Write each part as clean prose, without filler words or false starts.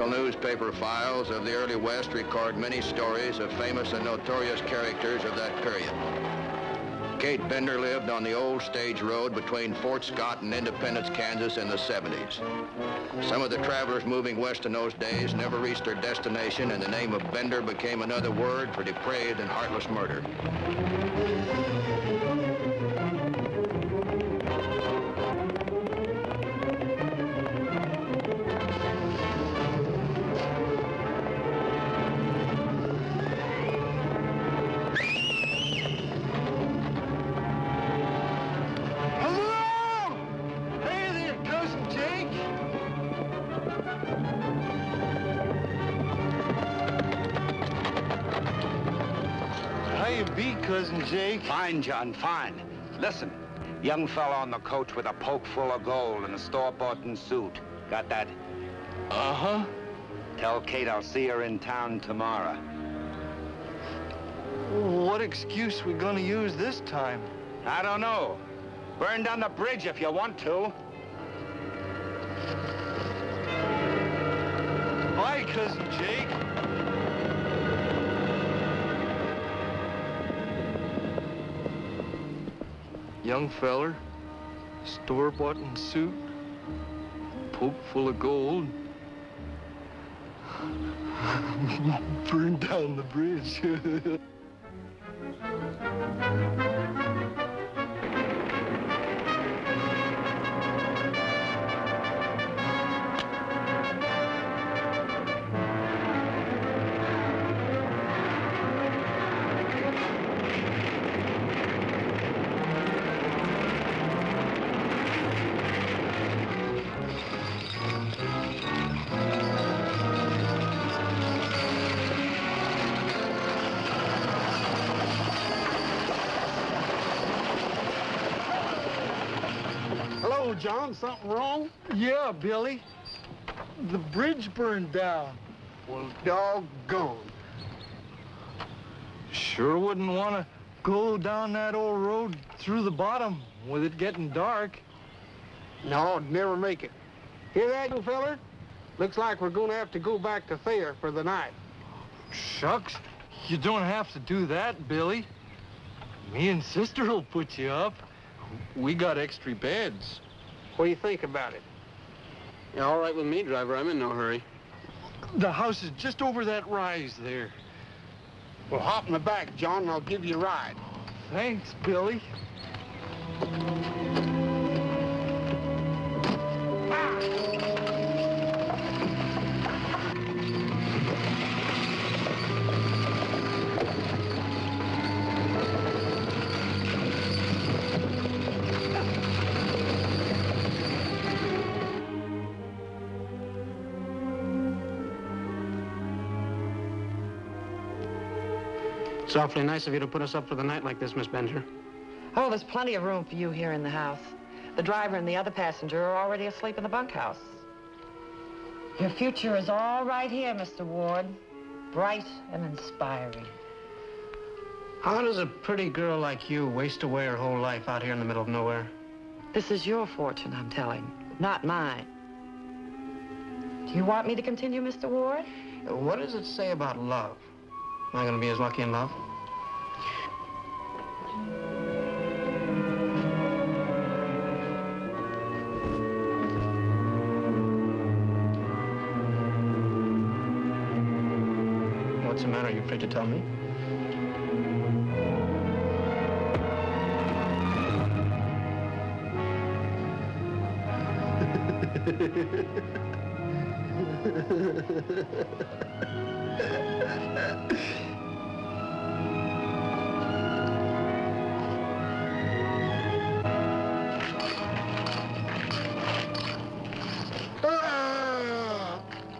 Confidential newspaper files of the early West record many stories of famous and notorious characters of that period. Kate Bender lived on the old stage road between Fort Scott and Independence, Kansas in the 70s. Some of the travelers moving west in those days never reached their destination, and the name of Bender became another word for depraved and heartless murder. Cousin Jake. Fine, John, fine. Listen, young fella on the coach with a poke full of gold and a store-bought suit. Got that? Uh-huh. Tell Kate I'll see her in town tomorrow. What excuse we gonna use this time? I don't know. Burn down the bridge if you want to. Bye, Cousin Jake. Young feller, store-bought suit, poke full of gold. Burn down the bridge. John, something wrong? Yeah, Billy. The bridge burned down. Well, doggone. Sure wouldn't want to go down that old road through the bottom with it getting dark. No, I'd never make it. Hear that, you feller? Looks like we're going to have to go back to Thayer for the night. Shucks, you don't have to do that, Billy. Me and Sister will put you up. We got extra beds. What do you think about it? Yeah, all right with me, driver. I'm in no hurry. The house is just over that rise there. Well, hop in the back, John, and I'll give you a ride. Thanks, Billy. It's awfully nice of you to put us up for the night like this, Miss Bender. Oh, there's plenty of room for you here in the house. The driver and the other passenger are already asleep in the bunkhouse. Your future is all right here, Mr. Ward. Bright and inspiring. How does a pretty girl like you waste away her whole life out here in the middle of nowhere? This is your fortune, I'm telling, not mine. Do you want me to continue, Mr. Ward? What does it say about love? Am I going to be as lucky in love? What's the matter? Are you afraid to tell me?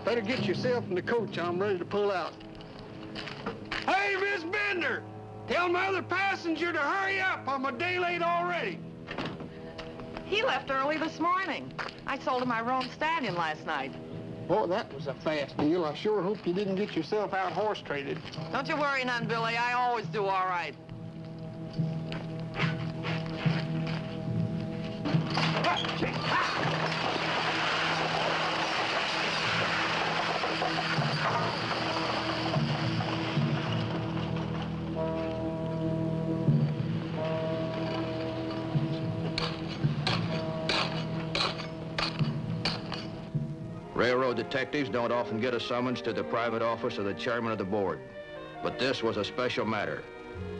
Better get yourself in the coach. I'm ready to pull out. Hey, Miss Bender! Tell my other passenger to hurry up. I'm a day late already. He left early this morning. I sold him my roan stallion last night. Boy, that was a fast deal. I sure hope you didn't get yourself out horse traded. Don't you worry none, Billy. I always do all right. Railroad detectives don't often get a summons to the private office of the chairman of the board. But this was a special matter.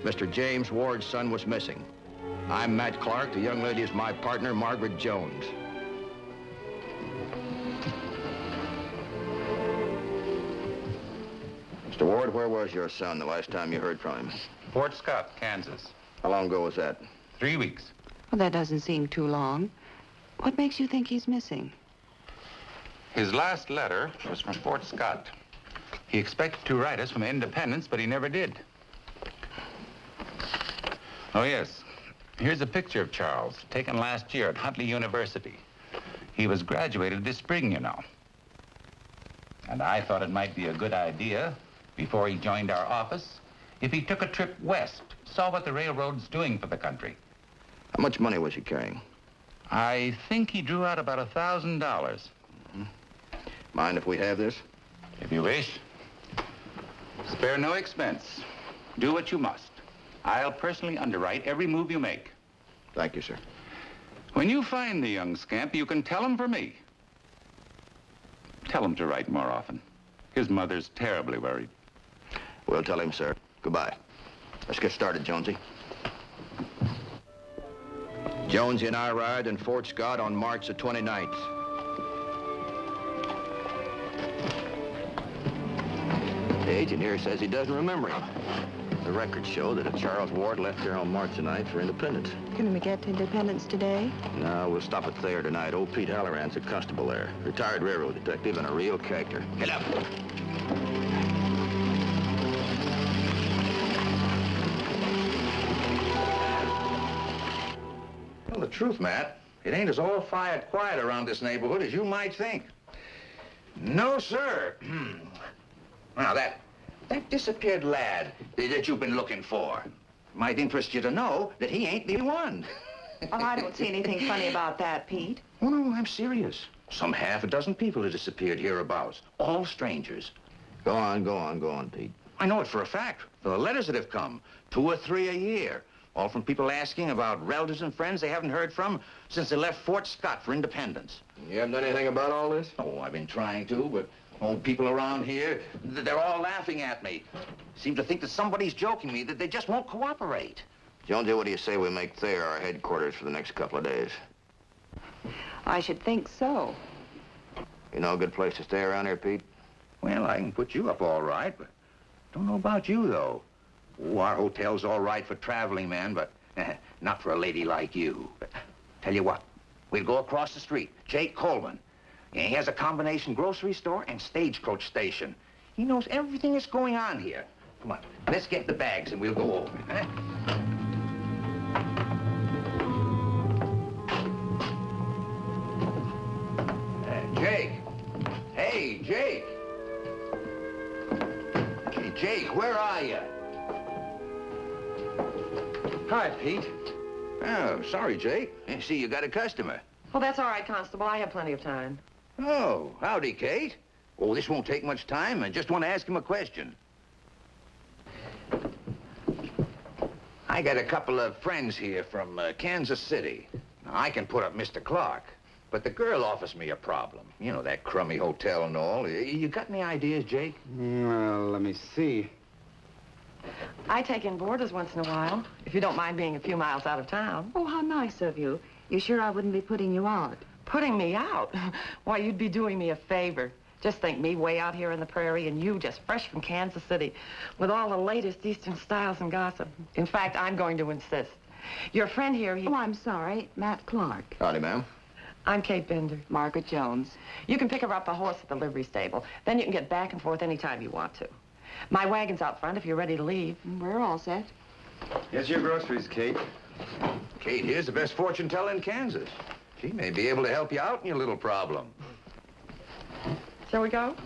Mr. James Ward's son was missing. I'm Matt Clark. The young lady is my partner, Margaret Jones. Mr. Ward, where was your son the last time you heard from him? Fort Scott, Kansas. How long ago was that? 3 weeks. Well, that doesn't seem too long. What makes you think he's missing? His last letter was from Fort Scott. He expected to write us from Independence, but he never did. Oh, yes. Here's a picture of Charles, taken last year at Huntley University. He was graduated this spring, you know. And I thought it might be a good idea, before he joined our office, if he took a trip west, saw what the railroad's doing for the country. How much money was he carrying? I think he drew out about $1,000. Mind if we have this? If you wish. Spare no expense. Do what you must. I'll personally underwrite every move you make. Thank you, sir. When you find the young scamp, you can tell him for me. Tell him to write more often. His mother's terribly worried. We'll tell him, sir. Goodbye. Let's get started, Jonesy. Jonesy and I arrived in Fort Scott on March the 29th. The agent here says he doesn't remember him. The records show that Charles Ward left here on March the 9th for Independence. Can we get to Independence today? No, we'll stop at Thayer tonight. Old Pete Halloran's a constable there. Retired railroad detective and a real character. Get up. Well, the truth, Matt, it ain't as all-fired quiet around this neighborhood as you might think. No, sir. Now, that disappeared lad that you've been looking for might interest you to know that he ain't the one. Well, I don't see anything funny about that, Pete. Oh, no, I'm serious. Some half a dozen people have disappeared hereabouts, all strangers. Go on, Pete. I know it for a fact. The letters that have come, 2 or 3 a year, all from people asking about relatives and friends they haven't heard from since they left Fort Scott for Independence. You haven't done anything about all this? Oh, I've been trying to, but old people around here, they're all laughing at me. Seem to think that somebody's joking me, that they just won't cooperate. Jonesy, what do you say we make Thayer our headquarters for the next couple of days? I should think so. You know a good place to stay around here, Pete? Well, I can put you up all right, but don't know about you, though. Oh, our hotel's all right for traveling men, but not for a lady like you. But tell you what, we'll go across the street. Jake Coleman. Yeah, he has a combination grocery store and stagecoach station. He knows everything that's going on here. Come on, let's get the bags and we'll go over, huh? Jake. Hey, Jake. Hey, Jake, where are you? Hi, Pete. Oh, sorry, Jake. I see you got a customer. Well, that's all right, Constable. I have plenty of time. Oh, howdy, Kate. Oh, this won't take much time. I just want to ask him a question. I got a couple of friends here from Kansas City. Now, I can put up Mr. Clark, but the girl offers me a problem. You know, that crummy hotel and all. You got any ideas, Jake? Well, let me see. I take in boarders once in a while, if you don't mind being a few miles out of town. Oh, how nice of you. You sure I wouldn't be putting you out? Putting me out? Why, you'd be doing me a favor. Just think, me way out here in the prairie and you just fresh from Kansas City with all the latest Eastern styles and gossip. In fact, I'm going to insist. Your friend here, Oh, I'm sorry. Matt Clark. Howdy, ma'am. I'm Kate Bender. Margaret Jones. You can pick her up a horse at the livery stable. Then you can get back and forth anytime you want to. My wagon's out front if you're ready to leave. We're all set. Here's your groceries, Kate. Kate here's the best fortune teller in Kansas. She may be able to help you out in your little problem. Shall we go?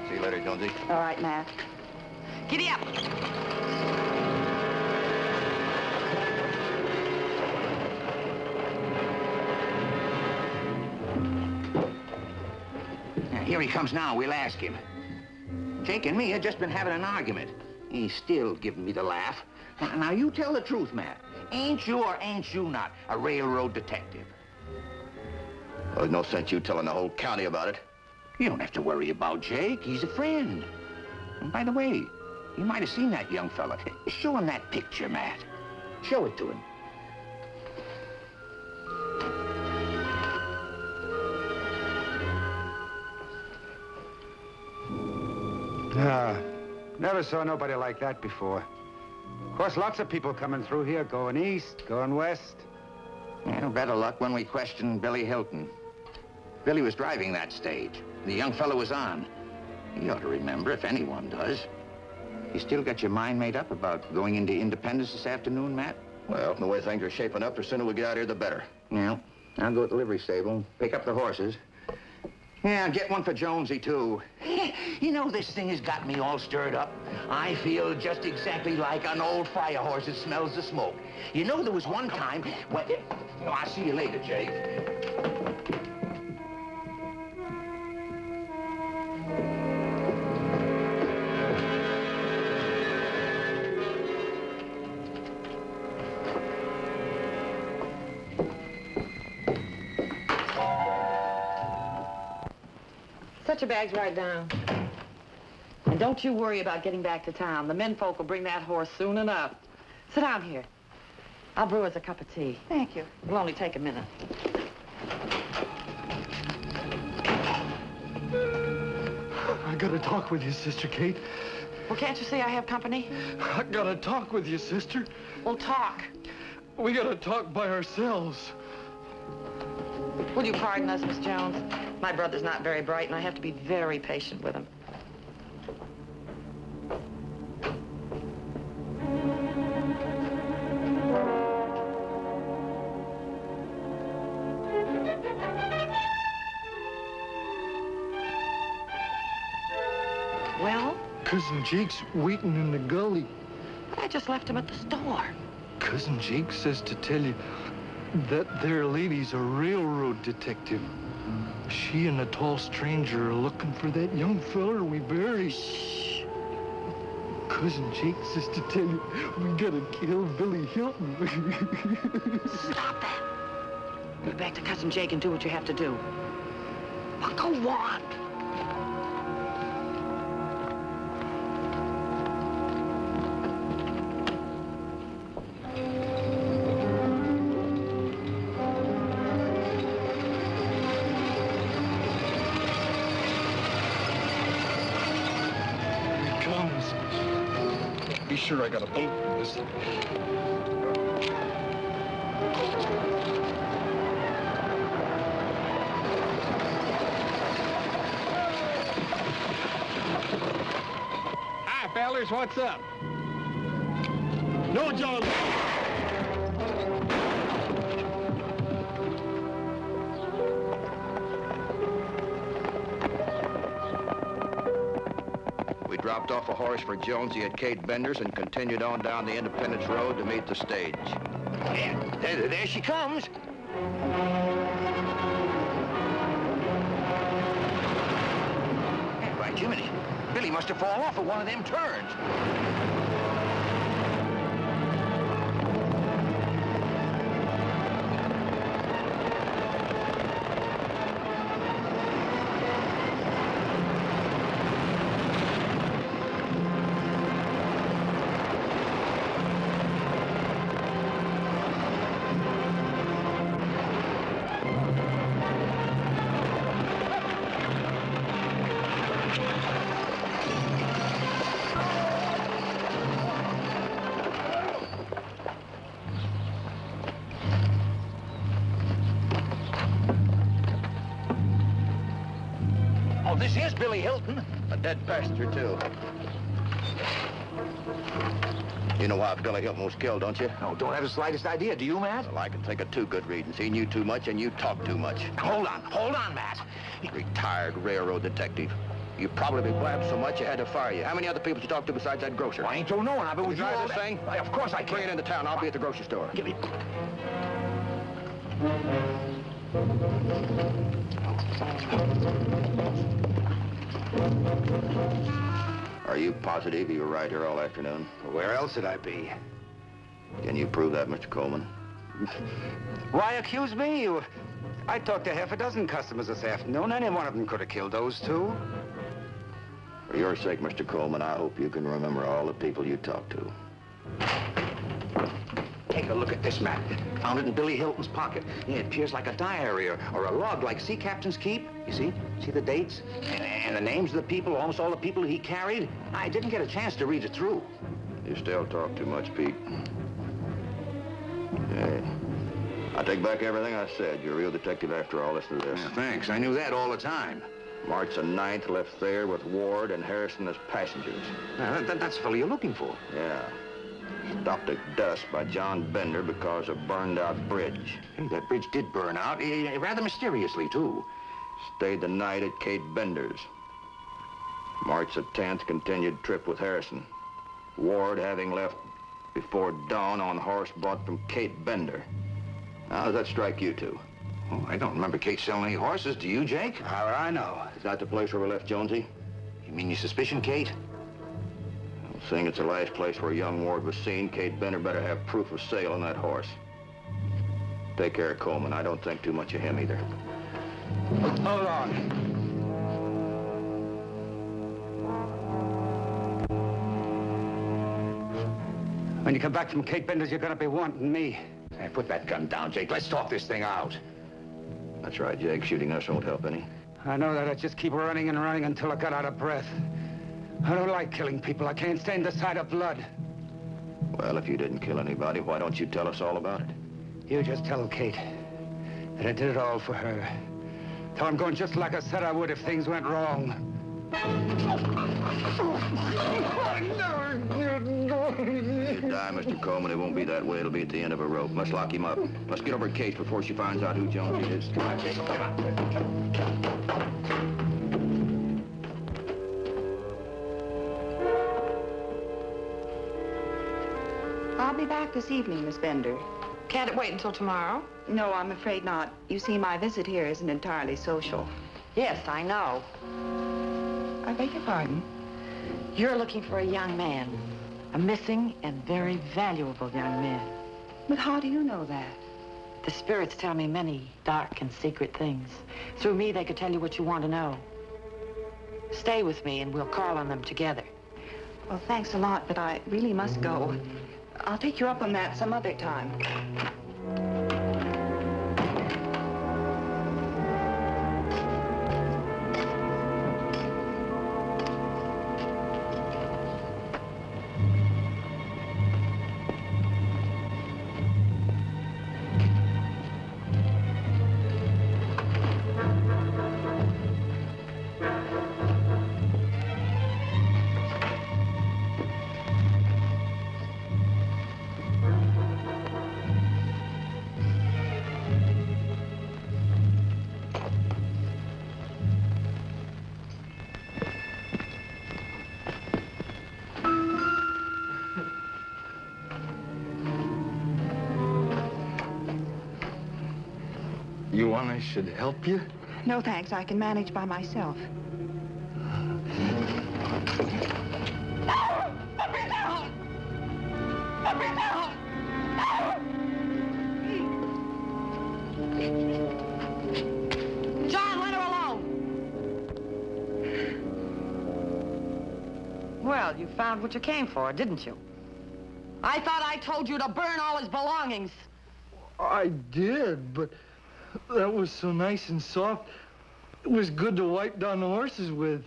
See you later, Jonesy. All right, Matt. Giddy up! Here he comes now. We'll ask him. Jake and me had just been having an argument. He's still giving me the laugh. Now, you tell the truth, Matt. Ain't you or ain't you not a railroad detective? Well, there's no sense you telling the whole county about it. You don't have to worry about Jake. He's a friend. And by the way, you might have seen that young fella. Show him that picture, Matt. Show it to him. Never saw nobody like that before. Of course, lots of people coming through here, going east, going west. Well, better luck when we questioned Billy Hilton. Billy was driving that stage. The young fellow was on. You ought to remember, if anyone does. You still got your mind made up about going into Independence this afternoon, Matt? Well, the way things are shaping up, the sooner we get out of here, the better. Yeah. I'll go to the livery stable, pick up the horses. Yeah, get one for Jonesy, too. You know, this thing has got me all stirred up. I feel just exactly like an old fire horse that smells the smoke. You know, there was one time when... Oh, I'll see you later, Jake. Set your bags right down. And don't you worry about getting back to town. The menfolk will bring that horse soon enough. Sit down here. I'll brew us a cup of tea. Thank you. It'll only take a minute. I gotta talk with you, Sister Kate. Well, can't you see I have company? I gotta talk with you, sister. Well, talk. We gotta talk by ourselves. Will you pardon us, Miss Jones? My brother's not very bright, and I have to be very patient with him. Well? Cousin Jake's waiting in the gully. I just left him at the store. Cousin Jake says to tell you that there lady's a railroad detective. She and a tall stranger are looking for that young feller we buried. Shh. Cousin Jake says to tell you we gotta kill Billy Hilton. Stop that. Get back to Cousin Jake and do what you have to do. Well, go on. Be sure I got a boat for this. Hi, fellers, what's up? No, John. We dropped off a horse for Jonesy at Kate Bender's and continued on down the Independence Road to meet the stage. Yeah, there she comes. Hey, by Jiminy, Billy must have fallen off at one of them turns. This is Billy Hilton. A dead passenger, too. You know why Billy Hilton was killed, don't you? No, don't have the slightest idea. Do you, Matt? Well, I can think of two good reasons. He knew too much and you talked too much. Hold on, Matt. Retired railroad detective. You probably blabbed so much you had to fire you. How many other people did you talk to besides that grocer? Well, I ain't told no one. I've been with you drive all this day. thing? Of course I can. Bring it into town. I'll be at the grocery store. Give me... Are you positive you were right here all afternoon? Where else would I be? Can you prove that, Mr. Coleman? Why accuse me? I talked to half a dozen customers this afternoon. Any one of them could have killed those two. For your sake, Mr. Coleman, I hope you can remember all the people you talked to. Take a look at this map. Found it in Billy Hilton's pocket. Yeah, it appears like a diary or a log like sea captains keep. You see? See the dates? And the names of the people, almost all the people he carried? I didn't get a chance to read it through. You still talk too much, Pete. Hey, I take back everything I said. You're a real detective after all. Listen to this. Yeah, thanks. I knew that all the time. March the 9th left there with Ward and Harrison as passengers. That's the fellow you're looking for. Yeah. Stopped at dusk by John Bender because of burned-out bridge. Hey, that bridge did burn out, rather mysteriously, too. Stayed the night at Kate Bender's. March the 10th, continued trip with Harrison. Ward having left before dawn on horse bought from Kate Bender. How does that strike you two? Oh, I don't remember Kate selling any horses. Do you, Jake? How would I know? Is that the place where we left Jonesy? You mean you suspicion Kate? Well, seeing it's the last place where young Ward was seen, Kate Bender better have proof of sale on that horse. Take care of Coleman. I don't think too much of him either. Hold on. When you come back from Kate Bender's, you're gonna be wanting me. Hey, put that gun down, Jake. Let's talk this thing out. That's right, Jake. Shooting us won't help any. I know that. I just keep running and running until I got out of breath. I don't like killing people. I can't stand the sight of blood. Well, if you didn't kill anybody, why don't you tell us all about it? You just tell Kate that I did it all for her. Tell I'm going just like I said I would if things went wrong. If you die, Mr. Coleman, it won't be that way. It'll be at the end of a rope. Let's lock him up. Let's get over to Kate before she finds out who Jonesy is. Come on, Jake. Come on. I'll be back this evening, Miss Bender. Can't it wait until tomorrow? No, I'm afraid not. You see, my visit here isn't entirely social. Yes, I know. I beg your pardon? You're looking for a young man. A missing and very valuable young man. But how do you know that? The spirits tell me many dark and secret things. Through me, they could tell you what you want to know. Stay with me and we'll call on them together. Well, thanks a lot, but I really must go. I'll take you up on that some other time. You want I should help you? No, thanks. I can manage by myself. Let me down! Let me down! John, let her alone! Well, you found what you came for, didn't you? I thought I told you to burn all his belongings. I did, but that was so nice and soft. It was good to wipe down the horses with.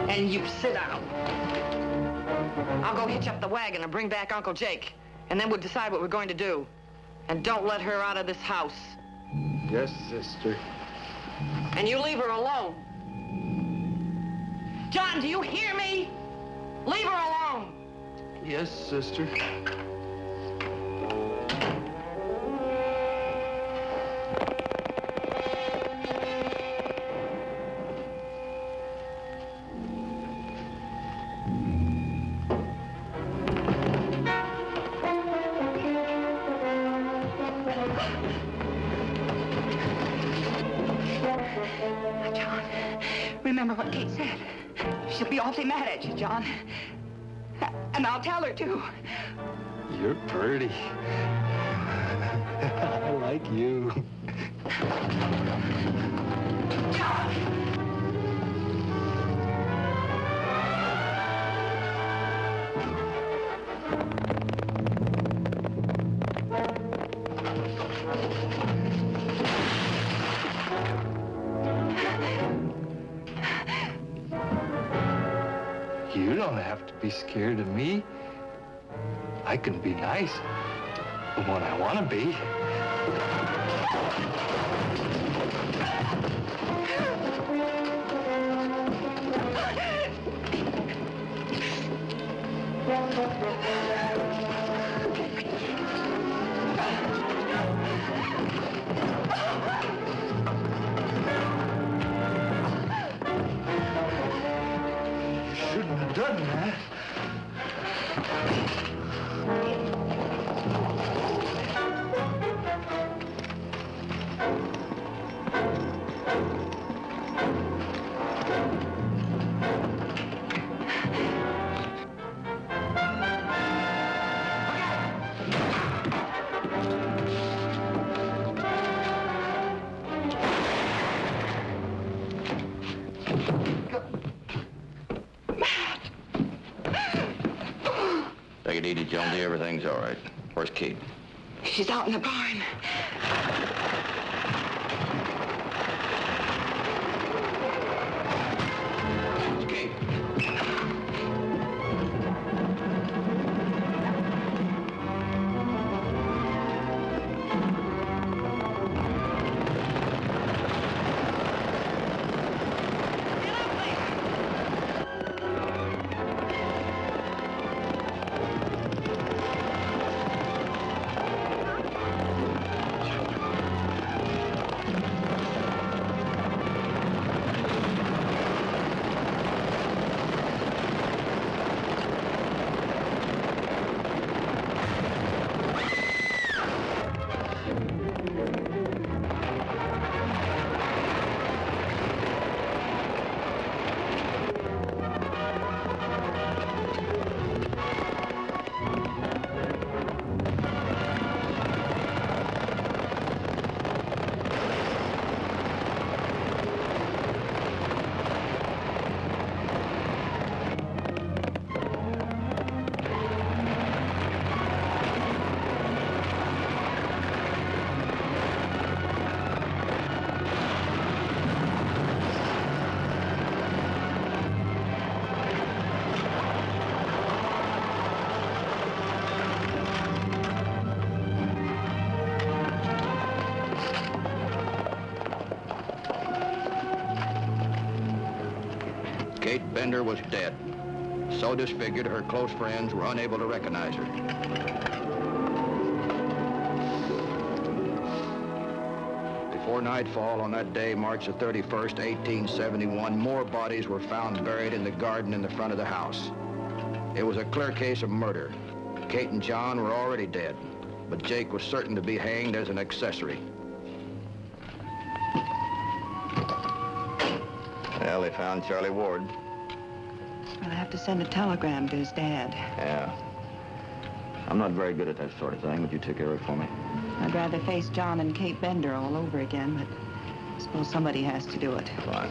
And you sit down. I'll go hitch up the wagon and bring back Uncle Jake. And then we'll decide what we're going to do. And don't let her out of this house. Yes, sister. And you leave her alone. John, do you hear me? Leave her alone. Yes, sister. John, remember what Kate said. She'll be awfully mad at you, John. And I'll tell her, too. You're pretty. I like you. John! You don't have to be scared of me. I can be nice when I want to be. Shouldn't have done that. Take it easy, Jonesy. Everything's all right. Where's Kate? She's out in the barn. Kate. Kate Bender was dead. So disfigured, her close friends were unable to recognize her. Before nightfall on that day, March the 31st, 1871, more bodies were found buried in the garden in the front of the house. It was a clear case of murder. Kate and John were already dead, but Jake was certain to be hanged as an accessory. Well, they found Charlie Ward. I'll have to send a telegram to his dad. Yeah. I'm not very good at that sort of thing. Would you take care of it for me? I'd rather face John and Kate Bender all over again, but I suppose somebody has to do it. Fine.